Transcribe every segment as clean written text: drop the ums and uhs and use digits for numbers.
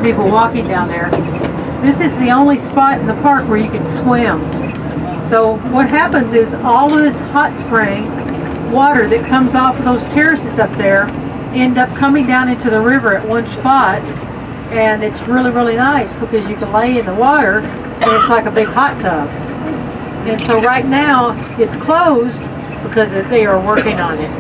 people walking down there. This is the only spot in the park where you can swim. So what happens is all of this hot spring water that comes off of those terraces up there end up coming down into the river at one spot, and it's really, really nice because you can lay in the water and it's like a big hot tub. And so right now it's closed because they are working on it.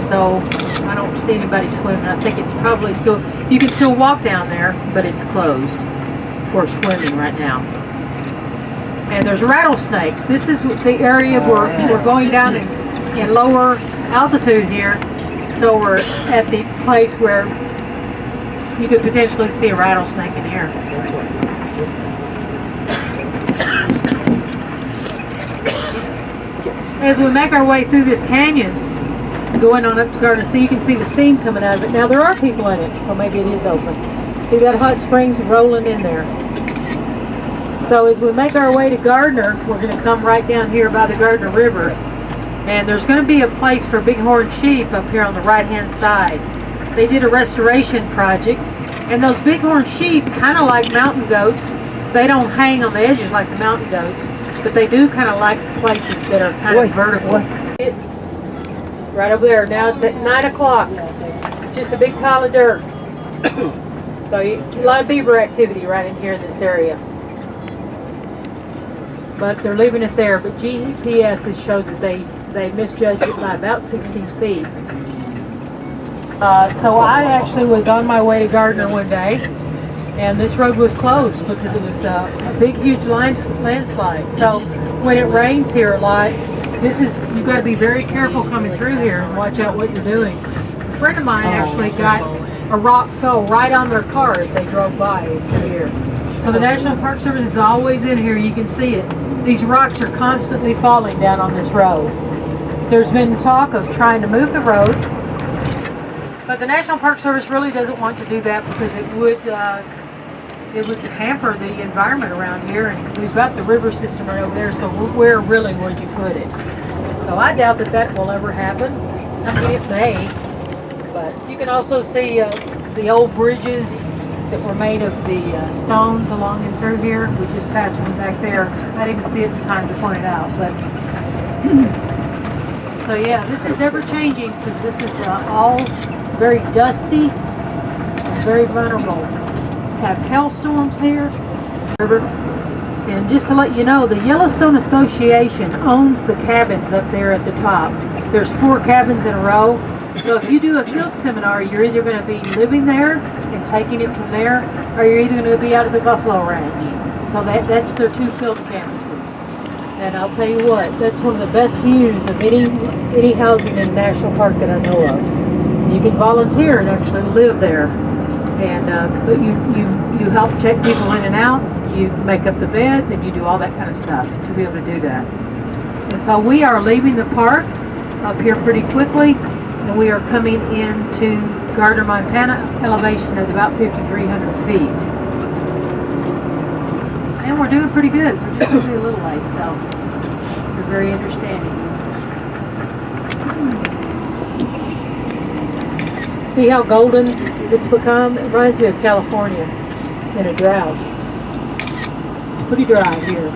So I don't see anybody swimming. I think it's probably still, you can still walk down there, but it's closed for swimming right now. And there's rattlesnakes. This is the area where we're going down in lower altitude here. So we're at the place where you could potentially see a rattlesnake in here. As we make our way through this canyon, going on up to Gardner Sea, you can see the steam coming out of it. Now there are people in it, so maybe it is open. See that hot springs rolling in there. So as we make our way to Gardner, we're going to come right down here by the Gardner River. And there's going to be a place for bighorn sheep up here on the right-hand side. They did a restoration project, and those bighorn sheep, kind of like mountain goats, they don't hang on the edges like the mountain goats, but they do kind of like places that are kind of vertical. Right over there. Now it's at 9 o'clock. Just a big pile of dirt. So a lot of beaver activity right in here in this area. But they're leaving it there. But GPS has showed that they misjudged it by about 16 feet. So I actually was on my way to Gardner one day, and this road was closed because it was a big, huge landslide. So when it rains here a lot, you've got to be very careful coming through here and watch out what you're doing. A friend of mine actually got a rock fell right on their car as they drove by through here. So the National Park Service is always in here. You can see it. These rocks are constantly falling down on this road. There's been talk of trying to move the road, but the National Park Service really doesn't want to do that because it would hamper the environment around here, and we've got the river system right over there, so where really would you put it? So I doubt that will ever happen. I mean, it may, but you can also see the old bridges that were made of the stones along and through here. We just passed one back there. I didn't see it in time to point it out, but so yeah, this is ever changing because this is all very dusty and very vulnerable. Have hailstorms here. And just to let you know, the Yellowstone Association owns the cabins up there at the top. There's 4 cabins in a row. So if you do a field seminar, you're either going to be living there and taking it from there, or you're either going to be out at the Buffalo Ranch. So that's their 2 field campuses. And I'll tell you what, that's one of the best views of any housing in a national park that I know of. You can volunteer and actually live there. And but you help check people in and out, you make up the beds, and you do all that kind of stuff to be able to do that. And so we are leaving the park up here pretty quickly, and we are coming into Gardner, Montana, elevation at about 5,300 feet. And we're doing pretty good. We're just going to be a little late, so we're very understanding. See how golden it's become? It reminds me of California in a drought. It's pretty dry here.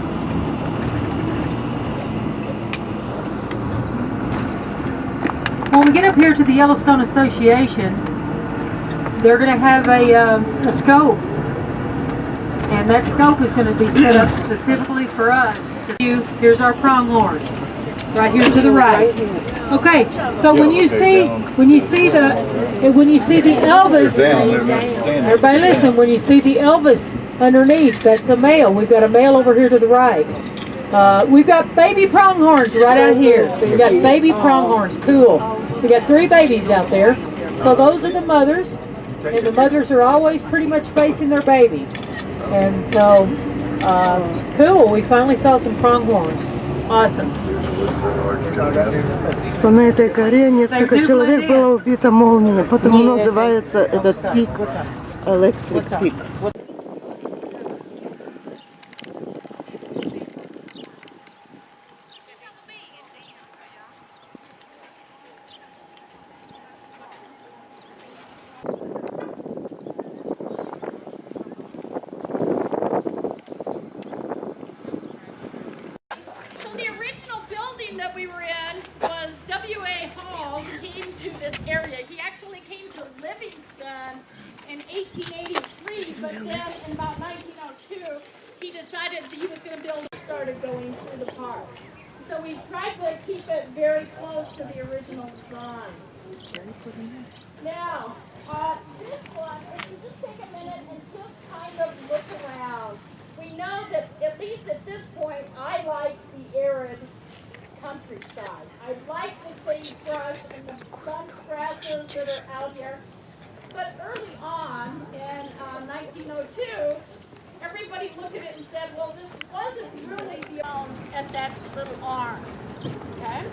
When we get up here to the Yellowstone Association, they're going to have a scope. And that scope is going to be set up specifically for us. Here's our pronghorn, right here to the right. Okay, so when you see the Elvis, everybody listen, when you see the Elvis underneath, that's a male. We've got a male over here to the right. We've got baby pronghorns right out here. We've got baby pronghorns, cool. We got 3 babies out there. So those are the mothers, and the mothers are always pretty much facing their babies. And so, cool, we finally saw some pronghorns. Awesome. На этой горе несколько человек было убито молнией, потому называется этот пик Electric Peak. in 1883, but then in about 1902, he decided he was going to build and started going through the park. So we tried to keep it very close to the original design. Now, this one, if you just take a minute and just kind of look around, we know that at least at this point, I like the arid countryside. I like the sagebrush and the bunch grasses that are out here. But early on, in 1902, everybody looked at it and said, well, this wasn't really the at that little arm. Okay?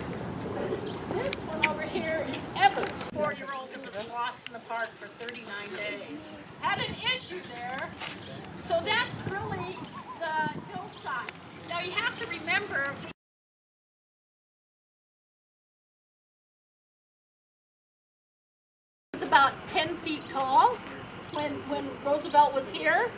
This one over here is Evans, 4-year-old that was lost in the park for 39 days. Had an issue there. So that's really the hillside. Now you have to remember, it was about 10 feet tall when Roosevelt was here.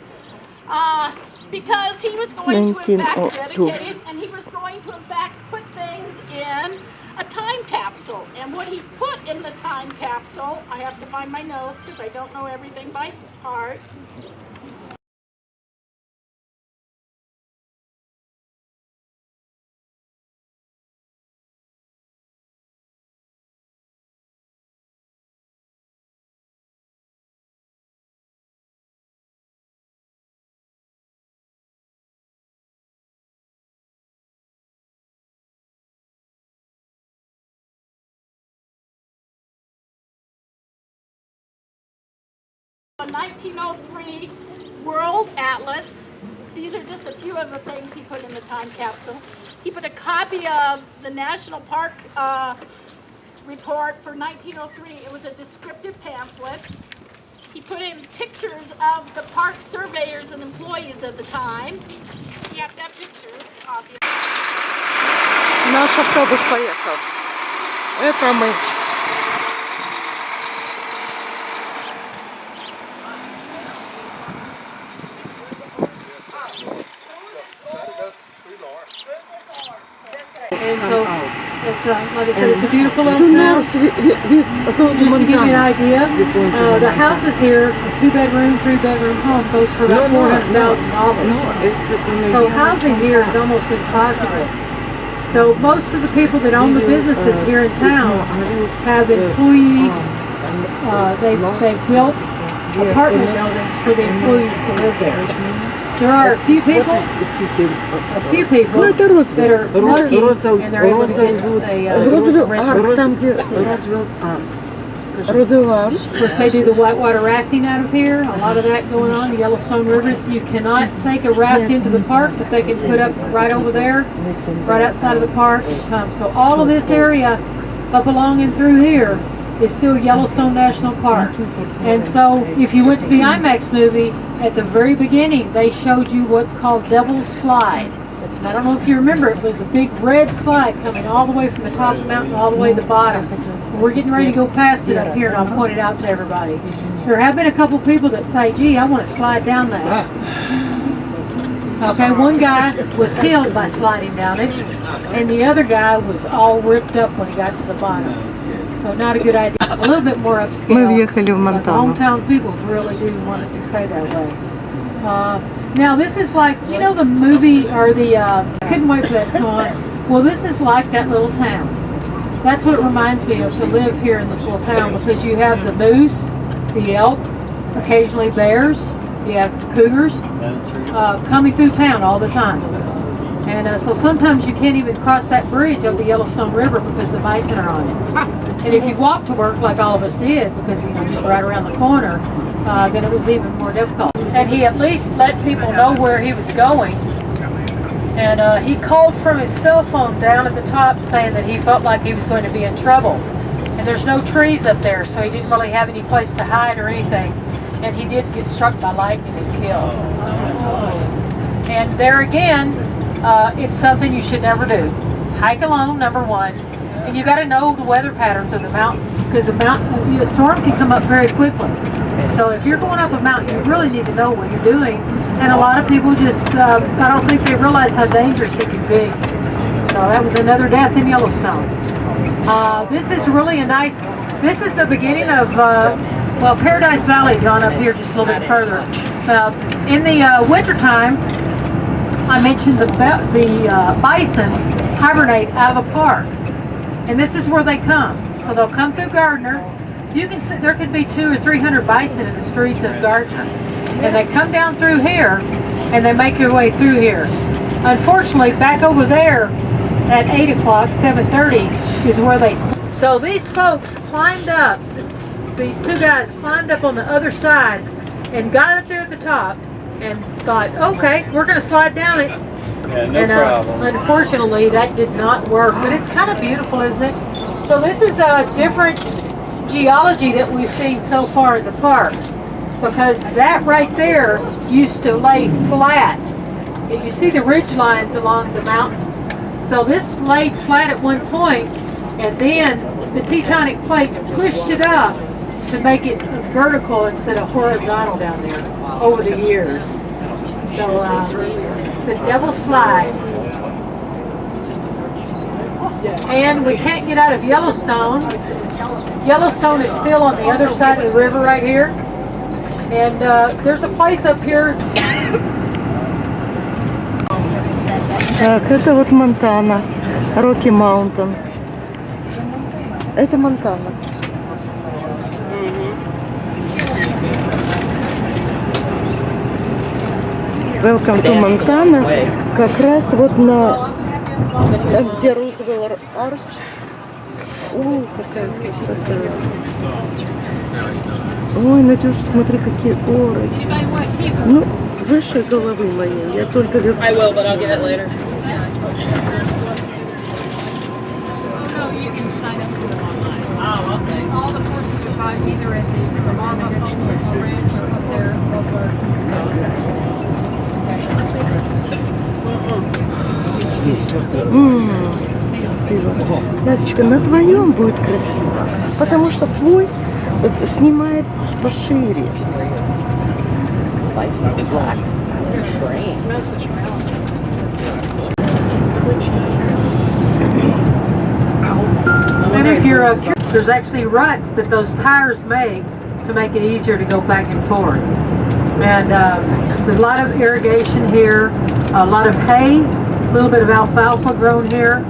Because he was going to in fact dedicate it, and he was going to in fact put things in a time capsule. And what he put in the time capsule, I have to find my notes because I don't know everything by heart. A 1903 World Atlas. These are just a few of the things he put in the time capsule. He put a copy of the National Park report for 1903. It was a descriptive pamphlet. He put in pictures of the park surveyors and employees of the time. You have to have pictures, obviously. Наш автобус поехал. Это мы. And so, it's, like I said, it's a beautiful little town. Just to give you an idea, the houses here, a 2-bedroom, 3-bedroom home goes for about $400,000. So housing here is almost impossible. So most of the people that own the businesses here in town have employee, they've built apartment buildings for the employees to live there. There are a few people that are lucky and they're able to get Of course, they do the whitewater rafting out of here. A lot of that going on, the Yellowstone River. You cannot take a raft into the park, but they can put up right over there, right outside of the park. So all of this area up along and through here is still Yellowstone National Park. And so if you went to the IMAX movie, at the very beginning, they showed you what's called Devil's Slide. And I don't know if you remember, it was a big red slide coming all the way from the top of the mountain all the way to the bottom. And we're getting ready to go past it up here, and I'll point it out to everybody. There have been a couple people that say, gee, I want to slide down that. Okay, one guy was killed by sliding down it, and the other guy was all ripped up when he got to the bottom. So not a good idea. A little bit more upscale. Мы въехали в Монтану. Hometown people really do want it to stay that way. Now this is like, you know the movie, or the, couldn't wait for that to come on. Well, this is like that little town. That's what it reminds me of, to live here in this little town, because you have the moose, the elk, occasionally bears, you have cougars, coming through town all the time. And so sometimes you can't even cross that bridge of the Yellowstone River because the bison are on it. And if you walk to work like all of us did, because he's right around the corner, then it was even more difficult. And he at least let people know where he was going. And he called from his cell phone down at the top saying that he felt like he was going to be in trouble. And there's no trees up there, so he didn't really have any place to hide or anything. And he did get struck by lightning and killed. And there again, it's something you should never do. Hike alone, number one. And you got to know the weather patterns of the mountains, because a storm can come up very quickly. So if you're going up a mountain, you really need to know what you're doing. And a lot of people just, I don't think they realize how dangerous it can be. So that was another death in Yellowstone. This is really a nice, this is the beginning of Well, Paradise Valley's on up here just a little bit further. In the wintertime, I mentioned the bison hibernate out of the park. And this is where they come. So they'll come through Gardner. You can see there could be 200 or 300 bison in the streets of Gardner. And they come down through here and they make their way through here. Unfortunately, back over there at 8 o'clock, 7:30 is where they sleep. So these folks climbed up, these two guys climbed up on the other side and got up there at the top and thought, okay, we're going to slide down it. Yeah, no problem. Unfortunately, that did not work, but it's kind of beautiful, isn't it? So this is a different geology that we've seen so far in the park, because that right there used to lay flat. You see the ridge lines along the mountains. So this laid flat at one point, and then the tectonic plate pushed it up to make it vertical instead of horizontal down there over the years. So the Devil's Slide. And we can't get out of Yellowstone. Yellowstone is still on the other side of the river right here. And there's a place up here. Так, это вот Монтана, Rocky Mountains. Это Монтана. Welcome to Montana. Как раз вот на где Roosevelt Arch. О, какая красота. Ой, Надюш, смотри, какие горы. Ну, выше головы моей. Я только вернусь. I will, but I'll get it later. Oh, okay. All the courses are taught either at the Vermont Ranch up there Красиво. Надечка, на твоем будет красиво. Потому что твой вот, снимает пошире. And if you're there's actually ruts that those tires make to make it easier to go back and forth. And there's a lot of irrigation here, a lot of hay, a little bit of alfalfa grown here.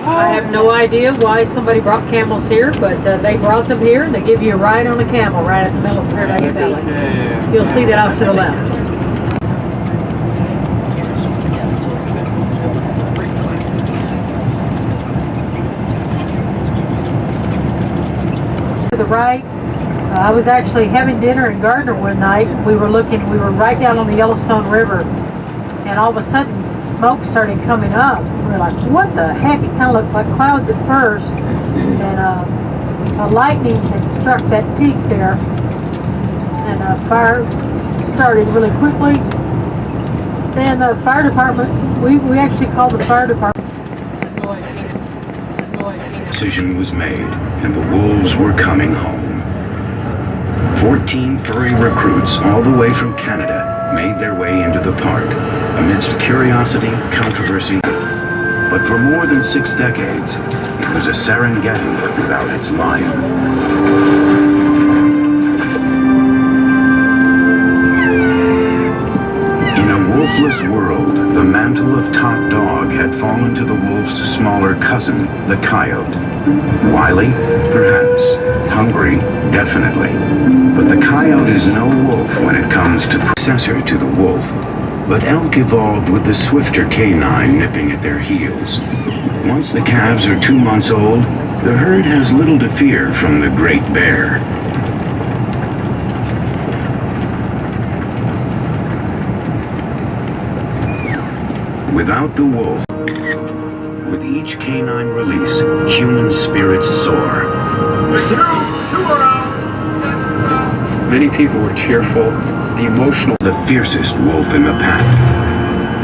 I have no idea why somebody brought camels here, but they brought them here, and they give you a ride on a camel right in the middle of Paradise Valley. You'll see that off to the left. To the right, I was actually having dinner in Gardner one night. We were right down on the Yellowstone River, and all of a sudden smoke started coming up. We were like, what the heck? It kind of looked like clouds at first, and a lightning had struck that peak there, and fire started really quickly. Then the fire department, we actually called the fire department. Decision was made, and the wolves were coming home. 14 furry recruits all the way from Canada made their way into the park amidst curiosity, controversy. But for more than 6 decades, it was a Serengeti without its lion. In a wolfless world, the mantle of top dog had fallen to the wolf's smaller cousin, the coyote. Wily? Perhaps. Hungry? Definitely. But the coyote is no wolf when it comes to successor to the wolf. But elk evolved with the swifter canine nipping at their heels. Once the calves are 2 months old, the herd has little to fear from the great bear. Without the wolf, with each canine release, human spirits soar. Many people were tearful. The emotional. The fiercest wolf in the pack.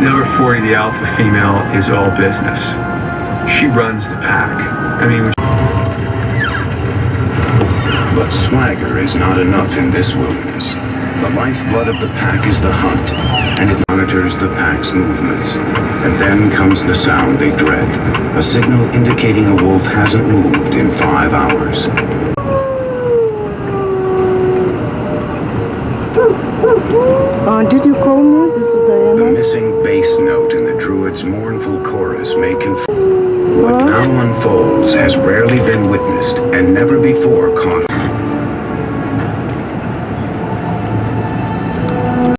Number 40, the alpha female, is all business. She runs the pack. I mean, But swagger is not enough in this wilderness. The lifeblood of the pack is the hunt, and it monitors the pack's movements. And then comes the sound they dread, a signal indicating a wolf hasn't moved in 5 hours. Did you call me? This is The Diana. missing bass note in the druid's mournful chorus may confirm what now unfolds has rarely been witnessed and never before caught